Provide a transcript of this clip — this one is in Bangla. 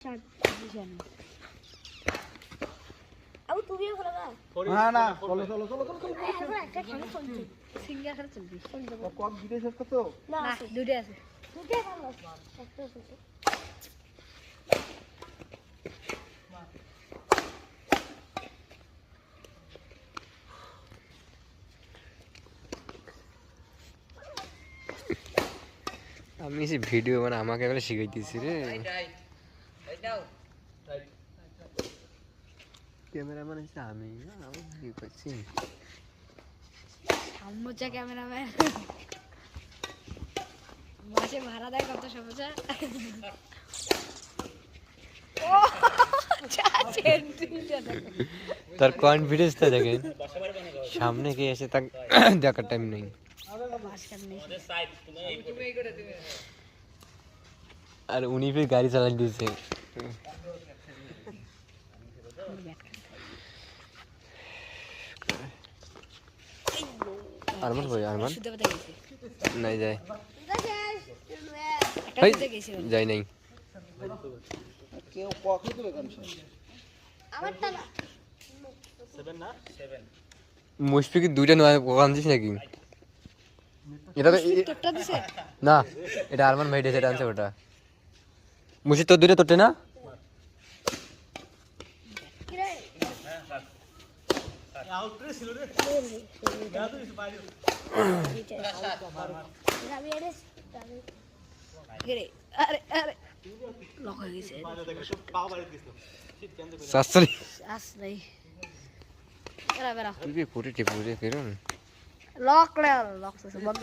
अब तू भी खोला हां ना चलो चलो चलो चलो এখন একটা খেলা চলছে সিঙ্গেল খেলা চলছে কত বিদেশ আছে তো না দুটো আছে দুটো খেলা একটা চলছে আমি এই ভিডিও মানে আমাকে এবারে শিখাইতেছি রে ক্যামেরাম্যান হচ্ছে আমি আমি কি করছি সমুচা ক্যামেরাম্যান মাসে ভাড়া দেয় কত সমুচা ও তার কনফিডেন্সটা দেখেন সামনে কে এসে তা দেখার টাইম নেই আর উনি ফির গাড়ি চালাই দিয়েছে আরমান ভাই আরমান নাই যায় যাই নাই কেউ কখন দিবে গান আমারটা না 7 না 7 মুশফিক দুইটা নয় ওখান দিস নাকি এটা তোরটা দিছে না এটা আরমান ভাই দিয়েছে ডান্সে ওটা মুশফিক তো দুইটা তোরতে না কি রে আউটরে ছিল রে গা তো বাইরে আমি এর কি রে আরে আরে লক হয়ে গেছে পা বাইরে দিছিল সাসরি আস নাই বেরা বেরা তুই পুরি টিপুরি ফিরুন লক লে লক সে বন্ধ